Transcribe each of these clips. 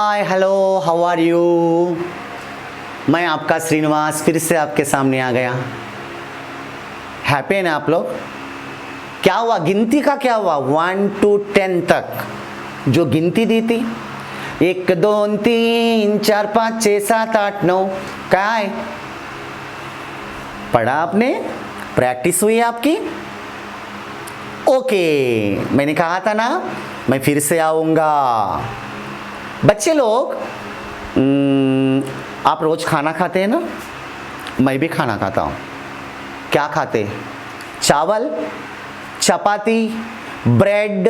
Hi hello how are you. मैं आपका श्रीनिवास फिर से आपके सामने आ गया। हैप्पी है ना आप लोग। क्या हुआ गिनती का, क्या हुआ 1 to 10 तक जो गिनती दी थी 1 2 3 4 5 6 7 8 9 क्या है, पढ़ा आपने, प्रैक्टिस हुई आपकी। ओके मैंने कहा था ना मैं फिर से आऊंगा। बच्चे लोग आप रोज खाना खाते हैं ना, मैं भी खाना खाता हूँ। क्या खाते? चावल, चपाती, ब्रेड,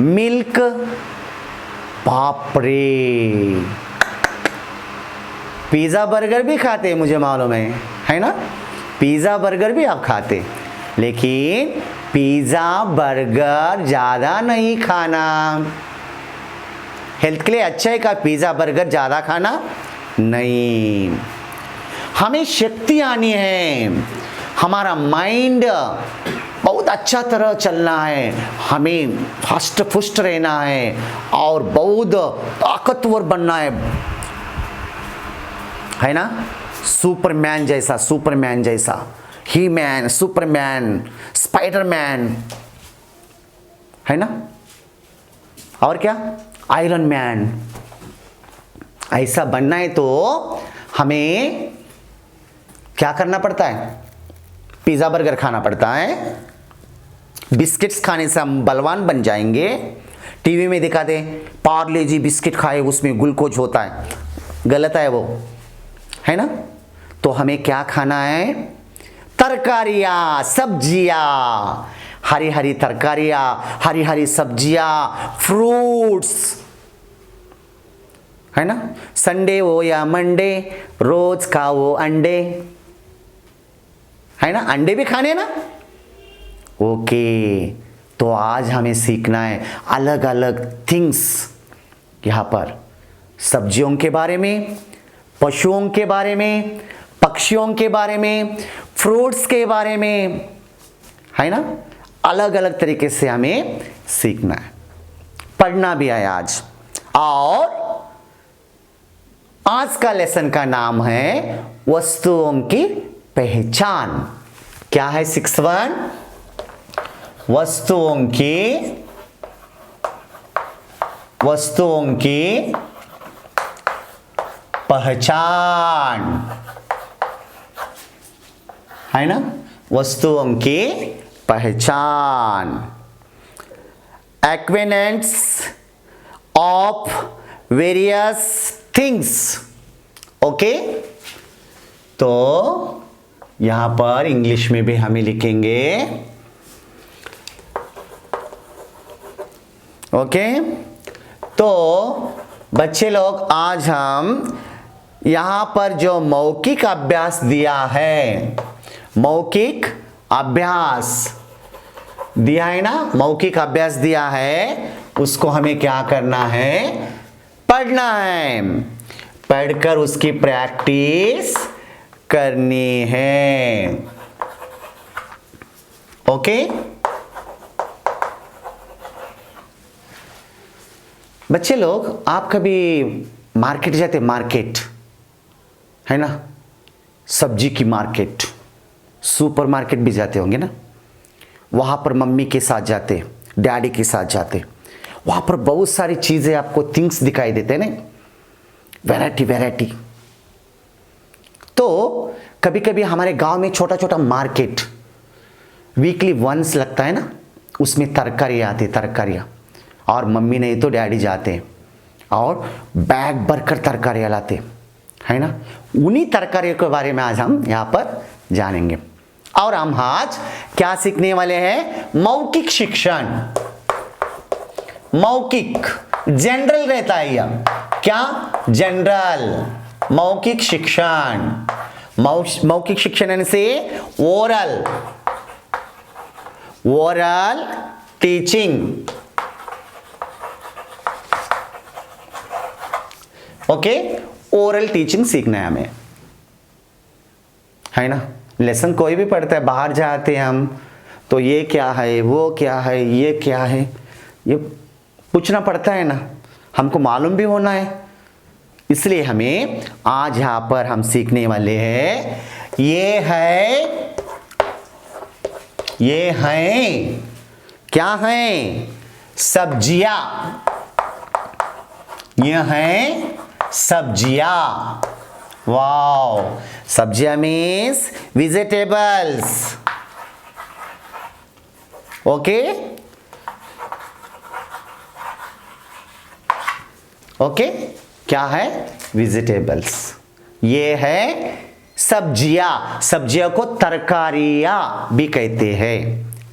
मिल्क। बाप रे, पिज़्ज़ा बर्गर भी खाते हैं, मुझे मालूम है ना। पिज़्ज़ा बर्गर भी आप खाते, लेकिन पिज़्ज़ा बर्गर ज़्यादा नहीं खाना। हेल्थ के लिए अच्छा है का पिज़्ज़ा बर्गर ज़्यादा खाना नहीं। हमें शक्ति आनी है, हमारा माइंड बहुत अच्छा तरह चलना है, हमें हष्ट पुष्ट रहना है और बहुत ताकतवर बनना है ना। सुपरमैन जैसा, सुपरमैन जैसा, ही मैन, सुपरमैन, स्पाइडरमैन, है ना। और क्या, आयरन मैन। ऐसा बनना है तो हमें क्या करना पड़ता है? पिज़्ज़ा बर्गर खाना पड़ता है। बिस्किट्स खाने से हम बलवान बन जाएंगे। टीवी में दिखाते पार्ले जी बिस्किट खाए उसमें ग्लूकोज होता है, गलत है वो, है ना। तो हमें क्या खाना है? तरकारियाँ, सब्जियाँ, हरी हरी तरकारियाँ, हरी हरी सब्जियाँ, फ्रूट्स, है ना। संडे हो या मंडे रोज खाओ अंडे, है ना। अंडे भी खाने ना। ओके तो आज हमें सीखना है अलग अलग थिंग्स यहाँ पर, सब्जियों के बारे में, पशुओं के बारे में, पक्षियों के बारे में, फ्रूट्स के बारे में, है ना। अलग अलग तरीके से हमें सीखना है, पढ़ना भी है आज। और आज का लेसन का नाम है वस्तुओं की पहचान। क्या है 6 वस्तुओं की पहचान, है ना। वस्तुओं की पहचान, एक्वेनेंट्स ऑफ वेरियस थिंग्स। ओके तो यहां पर इंग्लिश में भी हमें लिखेंगे। ओके तो बच्चे लोग आज हम यहां पर जो मौखिक अभ्यास दिया है, मौखिक अभ्यास दिया है ना, मौखिक अभ्यास दिया है, उसको हमें क्या करना है? पढ़ना है। पढ़कर उसकी प्रैक्टिस करनी है। ओके बच्चे लोग, आप कभी मार्केट जाते? मार्केट है ना, सब्जी की मार्केट, सुपर मार्केट भी जाते होंगे ना। वहां पर मम्मी के साथ जाते, डैडी के साथ जाते, वहां पर बहुत सारी चीजें आपको थिंग्स दिखाई देते हैं ना, वैरायटी वैरायटी। तो कभी कभी हमारे गांव में छोटा छोटा मार्केट वीकली वंस लगता है ना, उसमें तरकारियाँ आती, तरकारियाँ, और मम्मी नहीं तो डैडी जाते और बैग भरकर तरकारियाँ लाते, है ना। उन्हीं तरकारियों के बारे में आज हम यहाँ पर जानेंगे। और हम आज क्या सीखने वाले हैं? मौखिक शिक्षण। मौखिक जनरल रहता है यह, क्या? जनरल। मौखिक शिक्षण, मौखिक शिक्षण यानी से oral, oral teaching. Okay oral teaching सीखना है हमें, है ना। लेसन कोई भी पढ़ता है, बाहर जाते हैं हम तो ये क्या है, वो क्या है, ये क्या है, ये पूछना पड़ता है ना, हमको मालूम भी होना है। इसलिए हमें आज यहां पर हम सीखने वाले हैं, ये है क्या है? सब्जियां। ये है सब्जियां। वाओ, सब्जियां मीन्स वेजिटेबल्स। ओके ओके, क्या है? वेजिटेबल्स। ये है सब्जियां। सब्जियों को तरकारियां भी कहते हैं,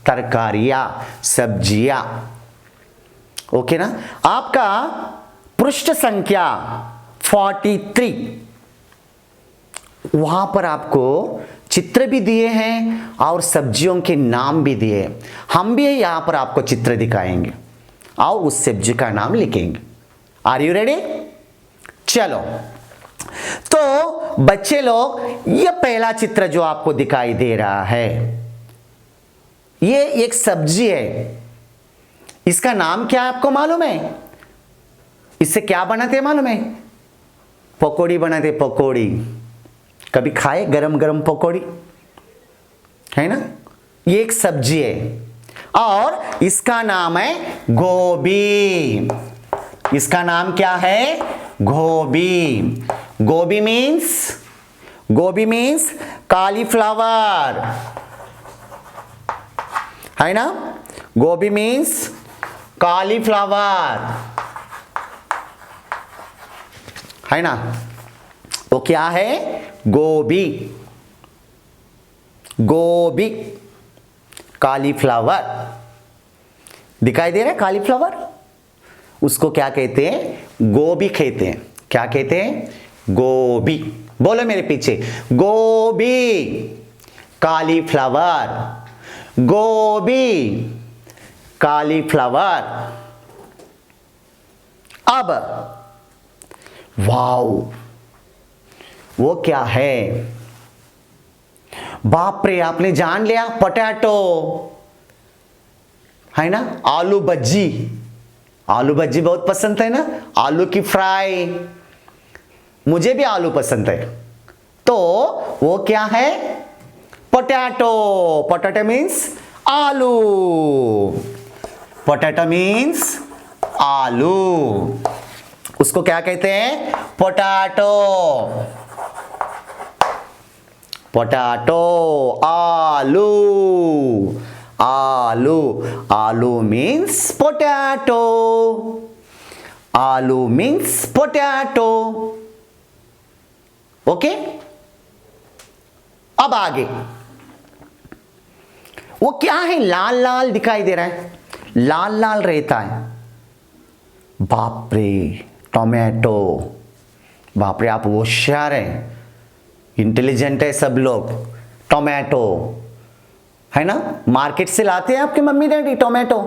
तरकारियां, सब्जियां। ओके ना? आपका पृष्ठ संख्या 43, वहां पर आपको चित्र भी दिए हैं और सब्जियों के नाम भी दिए हैं। हम भी यहां पर आपको चित्र दिखाएंगे और उस सब्जी का नाम लिखेंगे। Are you ready? चलो, तो बच्चे लोग, ये पहला चित्र जो आपको दिखाई दे रहा है, ये एक सब्जी है। इसका नाम क्या है आपको मालूम है? इससे क्या बनाते हैं मालूम है? पकौड़ी बनाते, पकौड़ी। कभी खाए गरम गरम पकौड़ी, है ना? ये एक सब्जी है और इसका नाम है गोभी। इसका नाम क्या है? गोभी। गोभी मीन्स कॉलीफ्लावर, है ना? गोभी मीन्स कॉलीफ्लावर, है ना? वो क्या है? गोभी। गोभी, कॉलीफ्लावर। दिखाई दे रहा है कॉलीफ्लावर? उसको क्या कहते हैं? गोभी कहते हैं। क्या कहते हैं? गोभी। बोलो मेरे पीछे, गोभी, कॉलीफ्लावर, गोभी, कॉलीफ्लावर। अब वाओ, वो क्या है? बाप रे, आपने जान लिया, पोटैटो, है ना? आलू भज्जी। आलू भज्जी बहुत पसंद है ना? आलू की फ्राई, मुझे भी आलू पसंद है। तो वो क्या है? पोटैटो। पोटैटो मीन्स आलू। पोटैटो मीन्स आलू। उसको क्या कहते हैं? पोटैटो। पोटैटो, आलू। आलू, आलू मीन्स पोटैटो। आलू मीन्स पोटैटो। ओके, अब आगे वो क्या है? लाल लाल दिखाई दे रहा है, लाल लाल रहता है। बाप रे, टोमेटो। बाप रे, आप होशियार हैं, इंटेलिजेंट है सब लोग। टोमेटो, है ना? मार्केट से लाते हैं आपके mummy daddy tomato.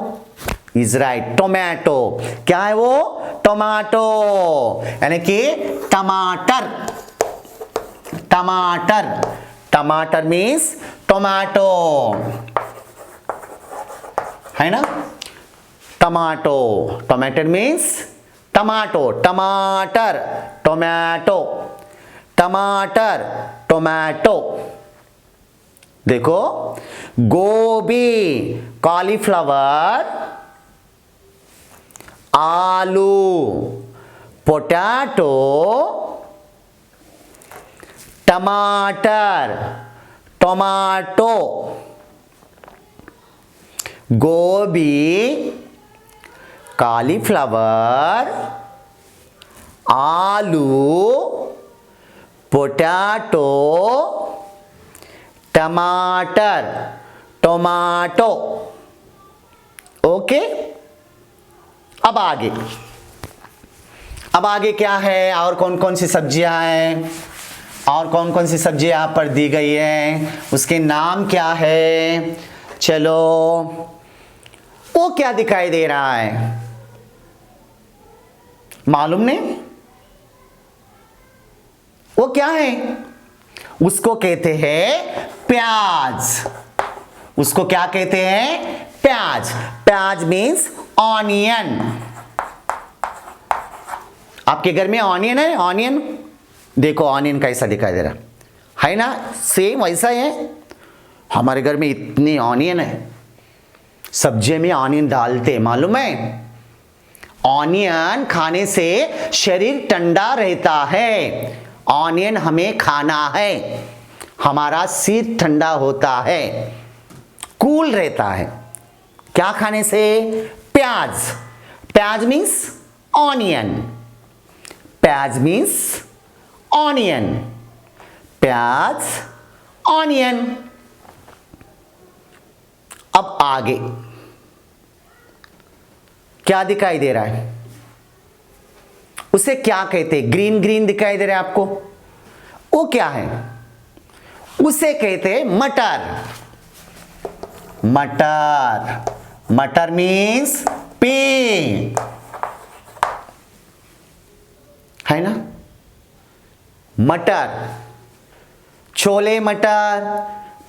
Is right, tomato. क्या है वो? टोमेटो, यानी कि टमाटर। टमाटर, टमाटर मीन्स टोमेटो, है ना? Tomato, tomato means tomato. टमाटर, टोमेटो, टमाटर, टोमेटो। देखो, गोभी, कॉलीफ्लावर, आलू, पोटैटो, टमाटर, टोमेटो, गोभी, कॉलीफ्लावर, आलू, पोटैटो, टमाटर, टोमेटो। ओके, अब आगे, अब आगे क्या है? और कौन कौन सी सब्जियां हैं? और कौन कौन सी सब्जियां यहां पर दी गई हैं? उसके नाम क्या है? चलो, वो क्या दिखाई दे रहा है? मालूम नहीं? वो क्या है? उसको कहते हैं प्याज। उसको क्या कहते हैं? प्याज। प्याज मीन्स ऑनियन। आपके घर में ऑनियन है, ऑनियन देखो, ऑनियन कैसा दिखाई दे रहा है ना, सेम वैसा ही है। हमारे घर में इतनी ऑनियन है, सब्जी में ऑनियन डालते, मालूम है? ऑनियन खाने से शरीर ठंडा रहता है। ऑनियन हमें खाना है, हमारा सिर ठंडा होता है, कूल रहता है। क्या खाने से? प्याज। प्याज मीन्स ऑनियन। प्याज मीन्स ऑनियन। प्याज, ऑनियन। अब आगे क्या दिखाई दे रहा है? उसे क्या कहते हैं? ग्रीन ग्रीन दिखाई दे रहा है आपको, वो क्या है? उसे कहते हैं मटर। मटर, मटर मीन्स पी, है ना? मटर, छोले मटर,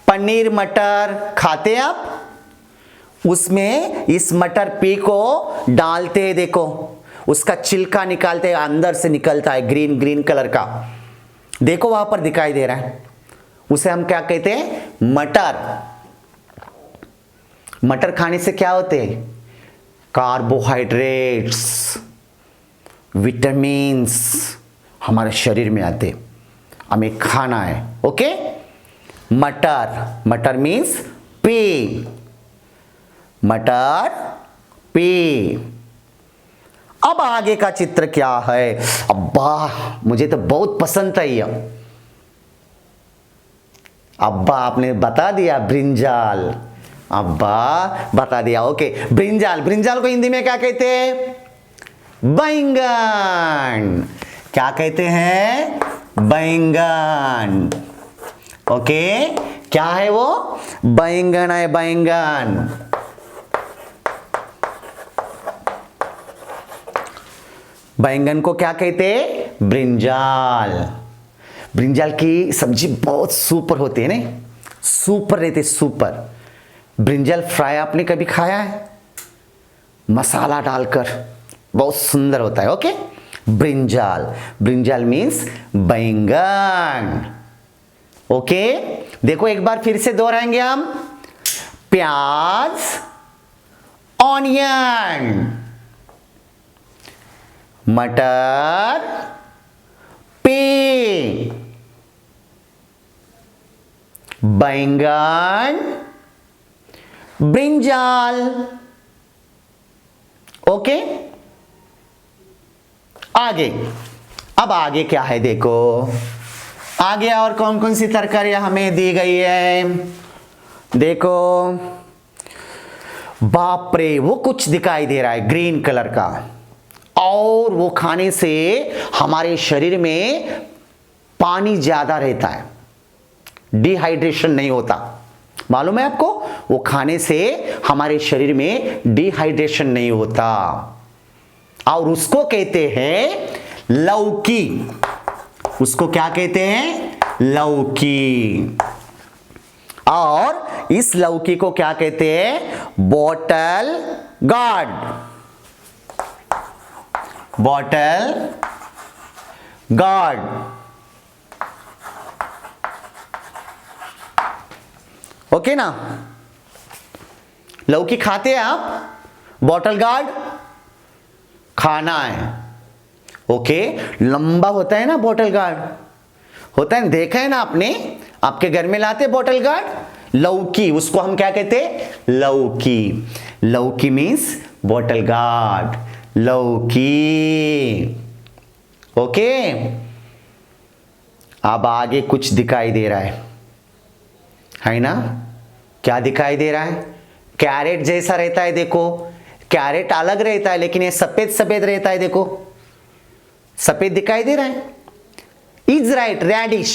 पनीर मटर खाते आप? उसमें इस मटर पी को डालते हैं, देखो उसका छिलका निकालते हैं, अंदर से निकलता है ग्रीन ग्रीन कलर का, देखो वहां पर दिखाई दे रहा है। उसे हम क्या कहते हैं? मटर। मटर खाने से क्या होते हैं? कार्बोहाइड्रेट्स, विटामिन्स हमारे शरीर में आते, हमें खाना है। ओके, मटर, मटर मीन्स पी, मटर पी। अब आगे का चित्र क्या है? अब्बा मुझे तो बहुत पसंद था ये। अब्बा आपने बता दिया, ब्रिंजाल। अब्बा बता दिया, ओके। ब्रिंजाल, ब्रिंजाल को हिंदी में क्या कहते हैं? बैंगन। क्या कहते हैं? बैंगन। ओके, क्या है वो? बैंगन है, बैंगन। बैंगन को क्या कहते हैं? ब्रिंजाल। ब्रिंजाल की सब्जी बहुत सुपर होती है ना, सुपर रहते, सुपर। ब्रिंजाल फ्राई आपने कभी खाया है? मसाला डालकर, बहुत सुंदर होता है। ओके, ब्रिंजाल, ब्रिंजाल मीन्स बैंगन। ओके, देखो एक बार फिर से दोहराएंगे हम। प्याज, ऑनियन, मटर पी, बैंगन ब्रिंजाल। ओके, आगे, अब आगे क्या है देखो, आगे और कौन कौन सी तरकारियां हमें दी गई है देखो। बाप रे, वो कुछ दिखाई दे रहा है ग्रीन कलर का, और वो खाने से हमारे शरीर में पानी ज्यादा रहता है, डिहाइड्रेशन नहीं होता। मालूम है आपको? वो खाने से हमारे शरीर में डिहाइड्रेशन नहीं होता, और उसको कहते हैं लौकी। उसको क्या कहते हैं? लौकी। और इस लौकी को क्या कहते हैं? Bottle gourd. Bottle gourd. Okay ना? लौकी खाते हैं आप? बॉटल गार्ड खाना है। ओके, लंबा होता है ना बॉटल गार्ड, होता है, देखा है ना आपने? आपके घर में लाते बॉटल गार्ड। लौकी, उसको हम क्या कहते हैं? लौकी। लौकी मीन्स बॉटल गार्ड, लौकी। ओके, अब आगे कुछ दिखाई दे रहा है ना? क्या दिखाई दे रहा है? कैरेट जैसा रहता है, देखो कैरेट अलग रहता है, लेकिन ये सफेद सफेद रहता है, देखो सफेद दिखाई दे रहा है। Is right, radish.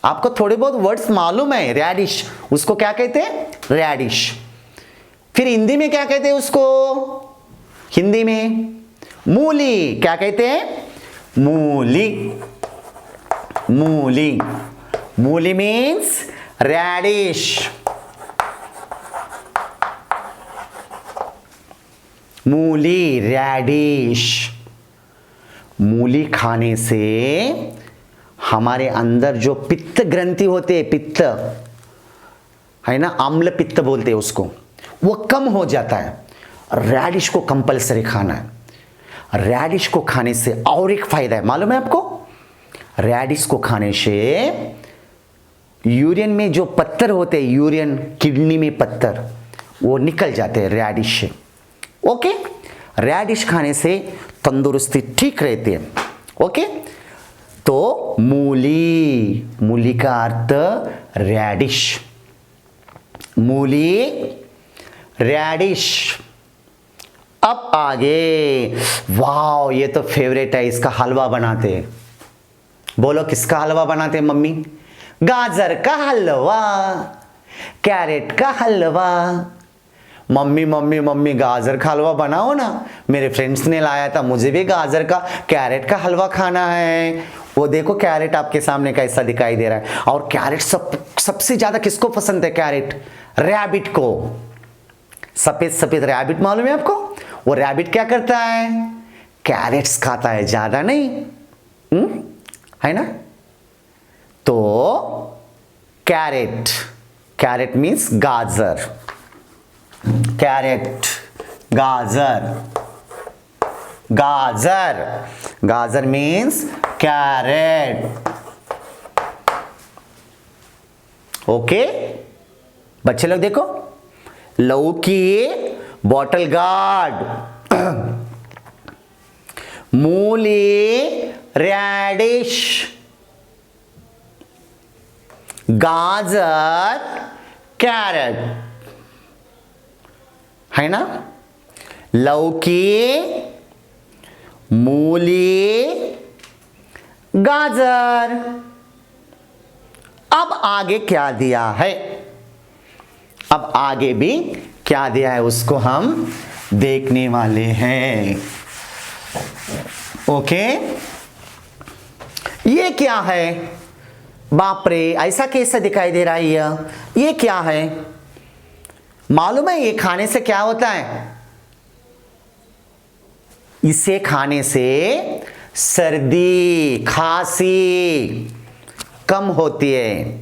आपको थोड़े बहुत वर्ड्स मालूम है? रेडिश, उसको क्या कहते हैं? रेडिश। फिर हिंदी में क्या कहते हैं उसको? हिंदी में मूली। क्या कहते हैं? मूली। मूली, मूली मीन्स रेडिश। मूली, रेडिश। मूली खाने से हमारे अंदर जो पित्त ग्रंथि होते हैं, पित्त है ना, आम्ल पित्त बोलते हैं उसको, वो कम हो जाता है। रेडिश को कंपलसरी खाना है। रेडिश को खाने से और एक फायदा है, मालूम है आपको? रेडिश को खाने से यूरिन में जो पत्थर होते हैं, यूरिन किडनी में पत्थर, वो निकल जाते हैं रेडिश से। ओके, रेडिश खाने से तंदुरुस्ती ठीक रहती है। ओके, तो मूली, मूली का अर्थ रेडिश, मूली रेडिश। अब आगे, वाह ये तो फेवरेट है, इसका हलवा बनाते हैं। बोलो किसका हलवा बनाते हैं मम्मी? गाजर का हलवा, कैरेट का हलवा। मम्मी मम्मी मम्मी गाजर का हलवा बनाओ ना, मेरे फ्रेंड्स ने लाया था, मुझे भी गाजर का कैरेट का हलवा खाना है। वो देखो कैरेट आपके सामने कैसा दिखाई दे रहा है। और कैरेट सबसे ज्यादा किसको पसंद है? कैरेट, रैबिट को। सफेद सफेद रैबिट मालूम है आपको? वो रैबिट क्या करता है? कैरेट्स खाता है, ज्यादा नहीं, है ना? तो कैरेट, कैरेट मीन्स गाजर, कैरेट, गाजर, गाजर, गाजर मीन्स कैरेट। ओके बच्चे लोग देखो, लौकी बॉटल गार्ड, मूली रेडिश, गाजर कैरेट, है ना? लौकी, मूली, गाजर। अब आगे क्या दिया है? अब आगे भी क्या दिया है उसको हम देखने वाले हैं। ओके, ये क्या है? बाप रे, ऐसा कैसा दिखाई दे रहा है? ये क्या है मालूम है? ये खाने से क्या होता है? इसे खाने से सर्दी खांसी कम होती है,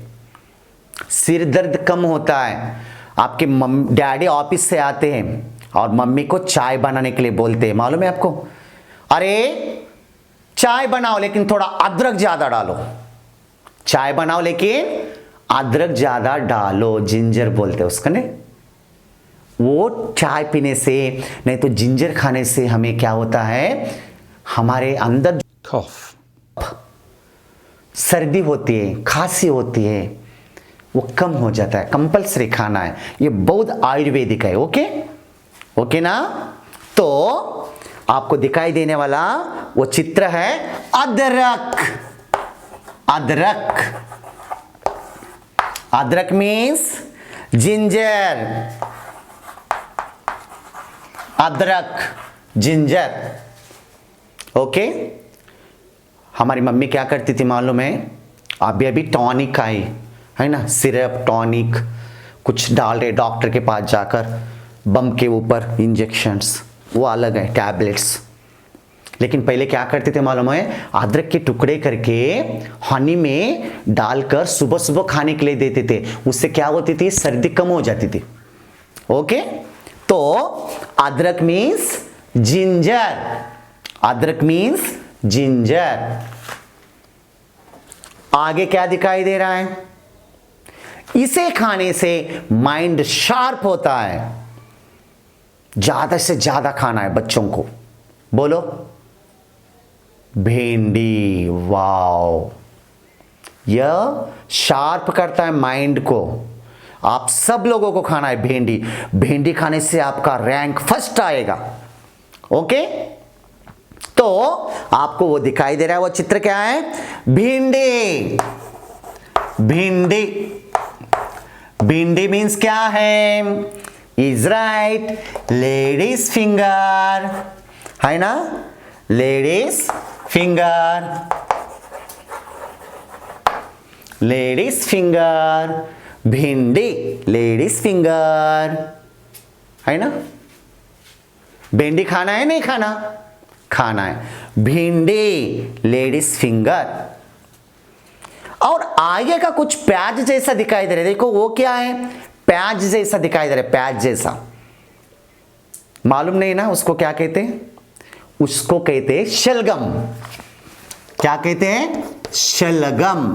सिर दर्द कम होता है। आपके डैडी ऑफिस से आते हैं और मम्मी को चाय बनाने के लिए बोलते हैं, मालूम है आपको? अरे चाय बनाओ लेकिन थोड़ा अदरक ज्यादा डालो, चाय बनाओ लेकिन अदरक ज्यादा डालो, जिंजर बोलते हैं उसका ने। वो चाय पीने से, नहीं तो जिंजर खाने से हमें क्या होता है? हमारे अंदर कफ, सर्दी होती है, खांसी होती है, वो कम हो जाता है। कंपल्सरी खाना है, ये बहुत आयुर्वेदिक है। ओके ओके ना? तो आपको दिखाई देने वाला वो चित्र है अदरक, अदरक, अदरक मीन्स जिंजर, अदरक जिंजर। ओके, हमारी मम्मी क्या करती थी मालूम है? अभी अभी टॉनिक आई है ना, सिरप टॉनिक कुछ डाल रहे डॉक्टर के पास जाकर, बम के ऊपर इंजेक्शंस, वो अलग है, टैबलेट्स। लेकिन पहले क्या करते थे मालूम है? अदरक के टुकड़े करके हनी में डालकर सुबह सुबह खाने के लिए देते थे। उससे क्या होती थी? सर्दी कम हो जाती थी। ओके, तो अदरक मीन्स जिंजर, अदरक मीन्स जिंजर। आगे क्या दिखाई दे रहा है? इसे खाने से माइंड शार्प होता है। ज्यादा से ज्यादा खाना है बच्चों को। बोलो भिंडी, वाओ, यह शार्प करता है माइंड को। आप सब लोगों को खाना है भिंडी। भिंडी खाने से आपका रैंक फर्स्ट आएगा। ओके, तो आपको वो दिखाई दे रहा है, वो चित्र क्या है? भिंडी, भिंडी, भिंडी मीन्स क्या है? इज राइट, लेडीज फिंगर, है ना? लेडीज फिंगर, लेडीज फिंगर, भिंडी लेडीज फिंगर, है ना? भिंडी खाना है नहीं खाना? खाना है। भिंडी लेडीज फिंगर। और आगे का कुछ प्याज जैसा दिखाई दे रहा है, देखो वो क्या है, प्याज जैसा दिखाई दे रहा है, प्याज जैसा। मालूम नहीं ना उसको क्या कहते हैं, उसको कहते हैं शलगम। क्या कहते हैं, शलगम।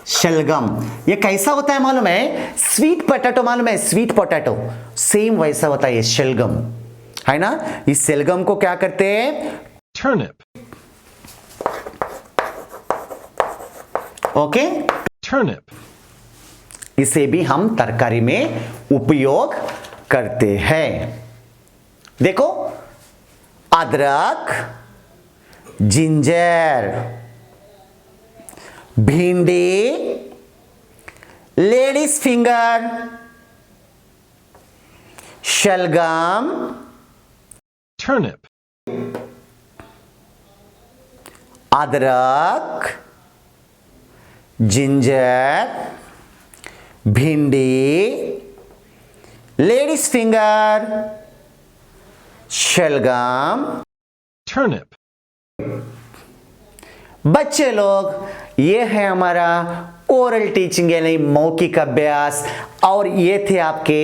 शलगम ये कैसा होता है मालूम है, स्वीट पोटैटो मालूम है, स्वीट पोटैटो सेम वैसा होता है ये शलगम, है ना। इस शलगम को क्या करते हैं, turnip, ओके, turnip, इसे भी हम तरकारी में उपयोग करते हैं। देखो अदरक, जिंजर, भिंडी लेडीज फिंगर, शलगम, turnip, अदरक, जिंजर, भिंडी लेडीज फिंगर, शलगम, turnip, बच्चे लोग ये है हमारा ओरल टीचिंग यानी मौखिक अभ्यास। और ये थे आपके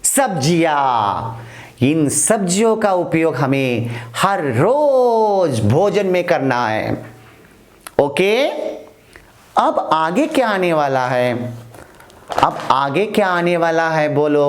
सब्जियां। इन सब्जियों का उपयोग हमें हर रोज भोजन में करना है। ओके, अब आगे क्या आने वाला है, अब आगे क्या आने वाला है बोलो।